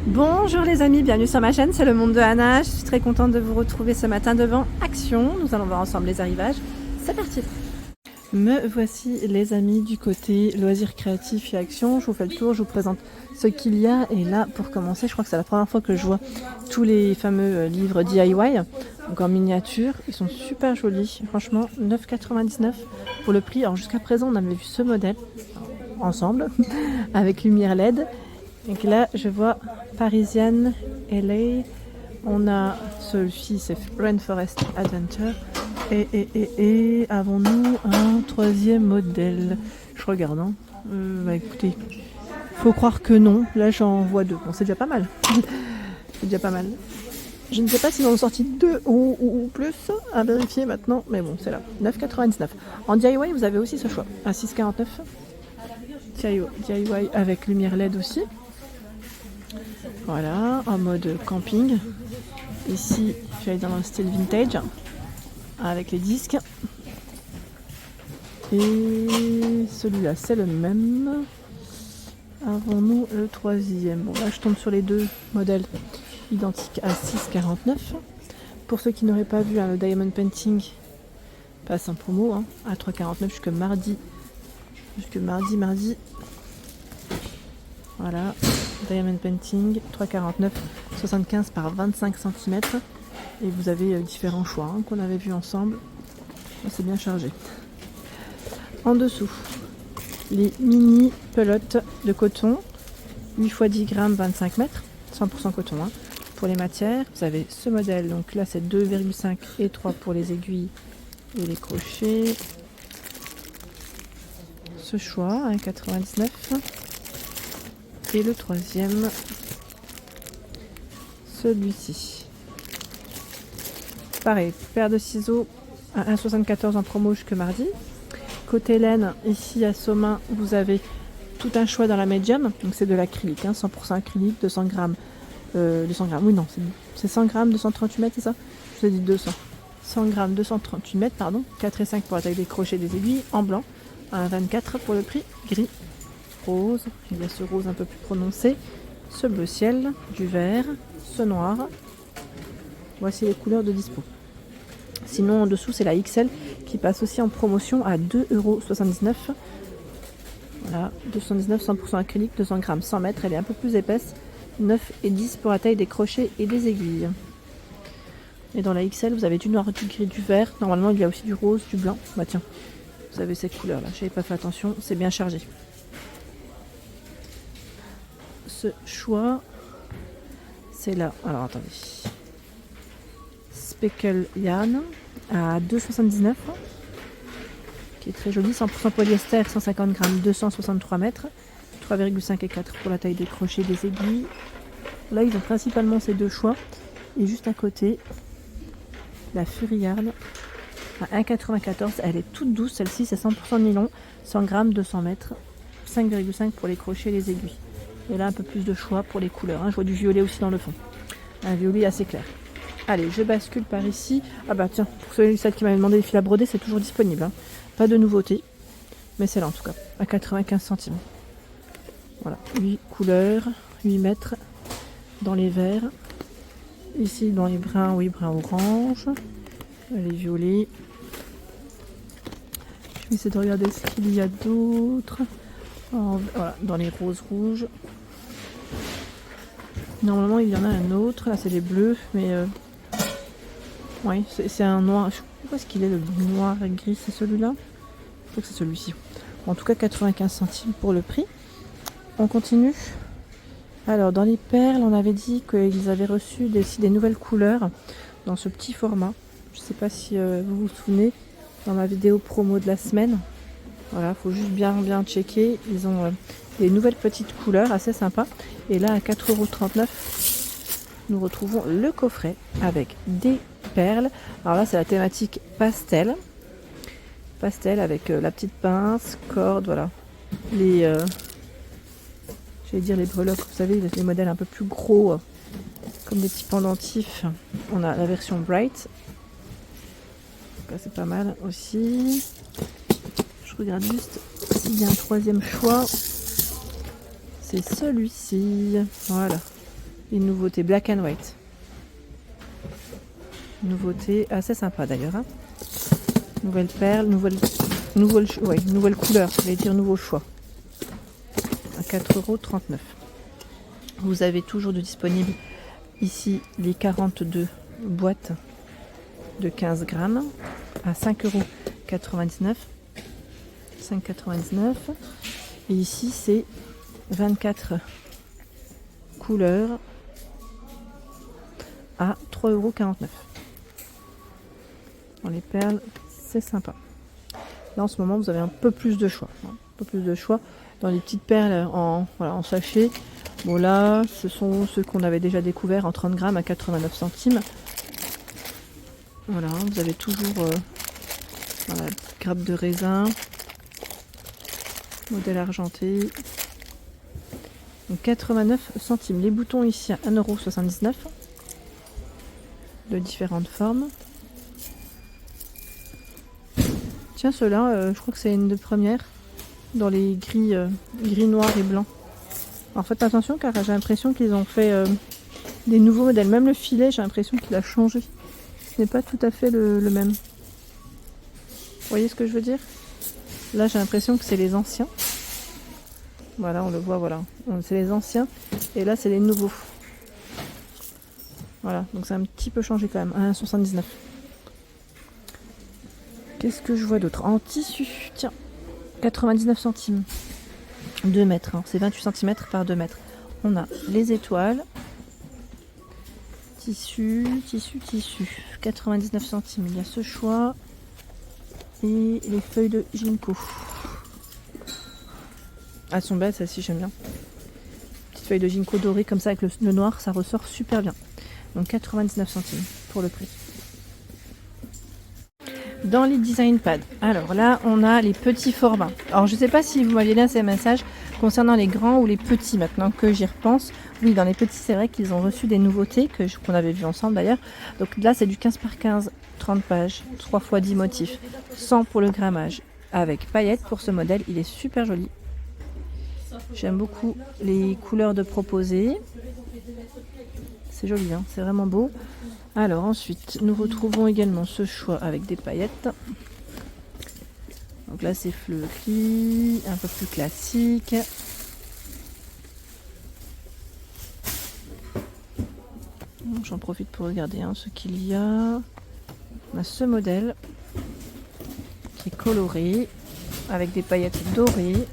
Bonjour les amis, bienvenue sur ma chaîne, c'est le monde de Anna. Je suis très contente de vous retrouver ce matin devant Action. Nous allons voir ensemble les arrivages. C'est parti. Me voici les amis du côté loisirs créatifs et Action. Je vous fais le tour, je vous présente ce qu'il y a. Et là, pour commencer, je crois que c'est la première fois que je vois tous les fameux livres DIY. Donc en miniature, ils sont super jolis. Franchement, 9,99 pour le prix. Alors jusqu'à présent, on avait vu ce modèle ensemble avec lumière LED. Donc là, je vois Parisienne, LA. On a celui-ci, c'est Rainforest Adventure. Et avons-nous un troisième modèle? Je regarde. Écoutez, faut croire que non. Là, j'en vois deux. Bon, c'est déjà pas mal. C'est déjà pas mal. Je ne sais pas s'ils en ont sorti deux ou plus à vérifier maintenant. Mais bon, c'est là. 9,99. En DIY, vous avez aussi ce choix. À 6,49. DIY avec lumière LED aussi. Voilà, en mode camping. Ici, je vais dans le style vintage avec les disques. Et celui-là, c'est le même. Avons-nous le troisième? Bon, là, je tombe sur les deux modèles identiques à 6,49. Pour ceux qui n'auraient pas vu, le Diamond Painting passe en promo à 3,49 jusque mardi. Mardi. Voilà. Diamond Painting, 3,49, 75 par 25 cm. Et vous avez différents choix qu'on avait vu ensemble. C'est bien chargé. En dessous, les mini pelotes de coton, 8 x 10 grammes, 25 mètres, 100% coton. Pour les matières, vous avez ce modèle. Donc là, c'est 2,5 et 3 pour les aiguilles et les crochets. Ce choix, 1,99. Et le troisième, celui-ci. Pareil, paire de ciseaux à 1,74 en promo jusque mardi. Côté laine, ici à Somain, vous avez tout un choix dans la médium. Donc c'est de l'acrylique, 100% acrylique, 200 grammes. 200 grammes, oui non, c'est 100 grammes, 238 mètres, c'est ça? Je vous ai dit 200. 100 grammes, 238 mètres, pardon. 4,5 pour la taille des crochets des aiguilles, en blanc. 1,24 pour le prix gris. Rose, il y a ce rose un peu plus prononcé, ce bleu ciel, du vert, ce noir. Voici les couleurs de dispo. Sinon en dessous c'est la XL qui passe aussi en promotion à 2,79 €. Voilà, 2,19 100% acrylique, 200 grammes, 100 mètres, elle est un peu plus épaisse, 9 et 10 pour la taille des crochets et des aiguilles. Et dans la XL vous avez du noir, du gris, du vert, normalement il y a aussi du rose, du blanc. Bah tiens, vous avez cette couleur là, j'avais pas fait attention, c'est bien chargé. Ce choix, c'est là. Alors attendez. Speckle Yarn à 2,79 €, qui est très joli. 100% polyester, 150 grammes, 263 mètres. 3,5 et 4 pour la taille des crochets des aiguilles. Là, ils ont principalement ces deux choix. Et juste à côté, la Fury Yarn à 1,94 €. Elle est toute douce. Celle-ci, c'est 100% nylon. 100 grammes, 200 mètres. 5,5 pour les crochets et les aiguilles. Et là, un peu plus de choix pour les couleurs. Je vois du violet aussi dans le fond. Un violet assez clair. Allez, je bascule par ici. Ah bah tiens, pour celles qui m'avaient demandé les fils à broder, c'est toujours disponible. Pas de nouveauté. Mais c'est là en tout cas, à 95 centimes. Voilà, 8 couleurs, 8 mètres dans les verts. Ici, dans les bruns, oui, brun orange. Les violets. Je vais essayer de regarder ce qu'il y a d'autre. Voilà, dans les roses rouges. Normalement il y en a un autre, là c'est les bleus, mais oui, c'est un noir. Je sais pas où est-ce qu'il est, le noir et gris, c'est celui-là? Je crois que c'est celui-ci. En tout cas 95 centimes pour le prix. On continue. Alors dans les perles, on avait dit qu'ils avaient reçu des nouvelles couleurs dans ce petit format. Je sais pas si vous vous souvenez, dans ma vidéo promo de la semaine. Voilà, faut juste bien checker. Ils ont des nouvelles petites couleurs assez sympas. Et là, à 4,39 €, nous retrouvons le coffret avec des perles. Alors là, c'est la thématique pastel. Pastel avec la petite pince, corde, voilà. Les breloques, vous savez, les modèles un peu plus gros, comme des petits pendentifs. On a la version Bright. Donc là, c'est pas mal aussi. Je regarde juste s'il y a un troisième choix. C'est celui-ci. Voilà. Une nouveauté Black and White. Nouveauté assez sympa d'ailleurs. Hein. Nouvelle perle, nouvelle couleur, je vais dire nouveau choix. À 4,39 €. Vous avez toujours de disponible ici les 42 boîtes de 15 grammes à 5,99 €. 5,99 €. Et ici c'est 24 couleurs à 3,49 €. Dans les perles, c'est sympa. Là en ce moment vous avez un peu plus de choix. Un peu plus de choix dans les petites perles en sachet. Bon là, ce sont ceux qu'on avait déjà découverts en 30 grammes à 89 centimes. Voilà, vous avez toujours voilà, grappe de raisin, modèle argenté. Donc 89 centimes. Les boutons ici à 1,79 € de différentes formes. Tiens, ceux-là, je crois que c'est une des premières dans les gris, gris, noir et blanc. Alors faites attention car j'ai l'impression qu'ils ont fait des nouveaux modèles. Même le filet, j'ai l'impression qu'il a changé. Ce n'est pas tout à fait le même. Vous voyez ce que je veux dire? Là, j'ai l'impression que c'est les anciens. Voilà, on le voit, voilà. C'est les anciens. Et là, c'est les nouveaux. Voilà, donc c'est un petit peu changé quand même. 1,79 €. Qu'est-ce que je vois d'autre? En tissu, tiens, 99 centimes. 2 mètres, hein. C'est 28 cm par 2 mètres. On a les étoiles. Tissu. 99 centimes. Il y a ce choix. Et les feuilles de ginkgo. Elles sont belles, celles-ci, j'aime bien. Petite feuille de ginkgo dorée comme ça avec le noir, ça ressort super bien. Donc 99 centimes pour le prix. Dans les design pads, alors là on a les petits formats. Alors je ne sais pas si vous m'aviez laissé un message concernant les grands ou les petits maintenant que j'y repense. Oui, dans les petits c'est vrai qu'ils ont reçu des nouveautés qu'on avait vu ensemble d'ailleurs. Donc là c'est du 15 par 15, 30 pages, 3 x 10 motifs, 100 pour le grammage avec paillettes pour ce modèle. Il est super joli. J'aime beaucoup les couleurs de proposées. C'est joli, hein, c'est vraiment beau. Alors ensuite, nous retrouvons également ce choix avec des paillettes. Donc là, c'est fleuri, un peu plus classique. J'en profite pour regarder ce qu'il y a. On a ce modèle qui est coloré avec des paillettes dorées.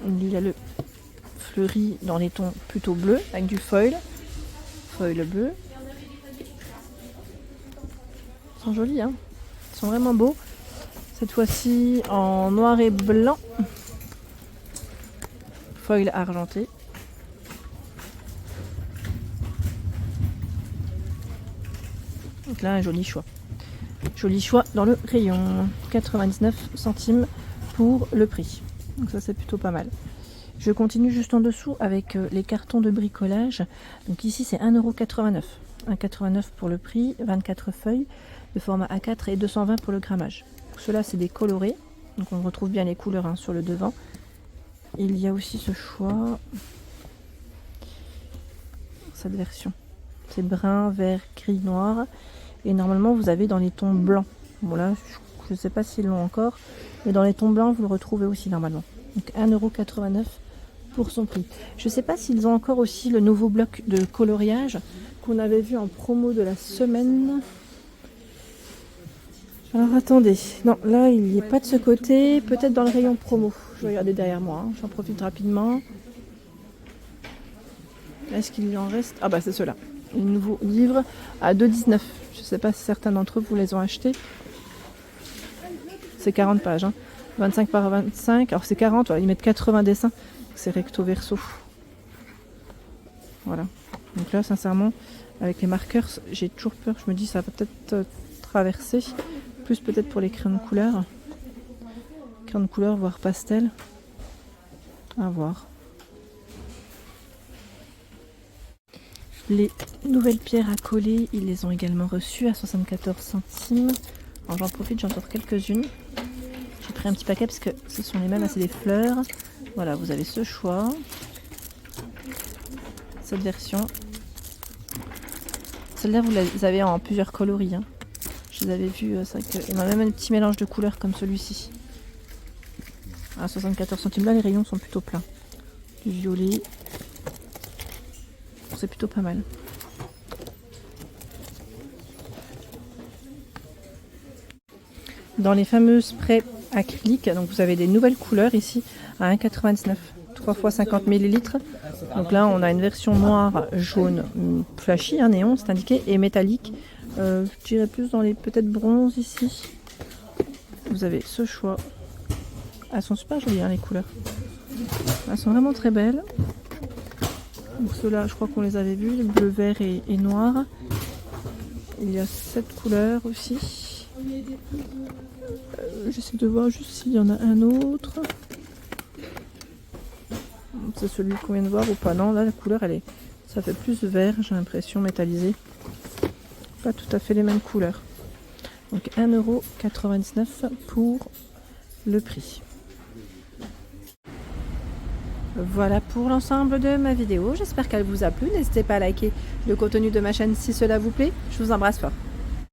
Il y a le fleuri dans les tons plutôt bleus avec du foil bleu. Ils sont jolis, hein, ils sont vraiment beaux. Cette fois-ci en noir et blanc, foil argenté. Donc là un joli choix dans le rayon. 99 centimes pour le prix. Donc ça c'est plutôt pas mal. Je continue juste en dessous avec les cartons de bricolage. Donc ici c'est 1,89 €. 1,89 € pour le prix, 24 feuilles de format A4 et 220 pour le grammage. Ceux-là c'est des colorés. Donc on retrouve bien les couleurs sur le devant. Il y a aussi ce choix. Cette version. C'est brun, vert, gris, noir. Et normalement vous avez dans les tons blancs. Bon là je ne sais pas s'ils l'ont encore. Mais dans les tons blancs vous le retrouvez aussi normalement. Donc 1,89 € pour son prix. Je ne sais pas s'ils ont encore aussi le nouveau bloc de coloriage qu'on avait vu en promo de la semaine. Alors attendez, non là il n'y est pas de ce côté, peut-être dans le rayon promo. Je vais regarder derrière moi, j'en profite rapidement. Est-ce qu'il y en reste? Ah bah c'est ceux-là, les nouveaux livres à 2,19 €. Je ne sais pas si certains d'entre vous les ont achetés. C'est 40 pages, 25 par 25, alors c'est 40, voilà, ils mettent 80 dessins. C'est recto verso. Voilà. Donc là, sincèrement, avec les marqueurs, j'ai toujours peur. Je me dis, ça va peut-être traverser. Plus peut-être pour les crayons de couleur. Crayons de couleur, voire pastel. À voir. Les nouvelles pierres à coller, ils les ont également reçues à 74 centimes. Alors j'en profite, j'en sors quelques-unes. J'ai pris pris un petit paquet parce que ce sont les mêmes, là c'est des fleurs. Voilà, vous avez ce choix. Cette version. Celle-là, vous les avez en plusieurs coloris. Hein. Je les avais vus, c'est vrai qu'il y a même un petit mélange de couleurs comme celui-ci. À 74 centimes, là les rayons sont plutôt pleins. Du violet. C'est plutôt pas mal. Dans les fameux sprays acryliques, donc vous avez des nouvelles couleurs ici à 1,99 €, 3 fois 50 ml. Donc là on a une version noire, jaune, flashy, hein, néon c'est indiqué, et métallique. Je dirais plus dans les peut-être bronze ici. Vous avez ce choix. Elles sont super jolies hein, les couleurs. Elles sont vraiment très belles. Donc ceux-là je crois qu'on les avait vus, le bleu, vert et noir. Il y a cette couleur aussi. J'essaie de voir juste s'il y en a un autre. C'est celui qu'on vient de voir ou pas. Non, là la couleur ça fait plus vert, j'ai l'impression, métallisé. Pas tout à fait les mêmes couleurs. Donc 1,99 € pour le prix. Voilà pour l'ensemble de ma vidéo. J'espère qu'elle vous a plu. N'hésitez pas à liker le contenu de ma chaîne si cela vous plaît. Je vous embrasse fort.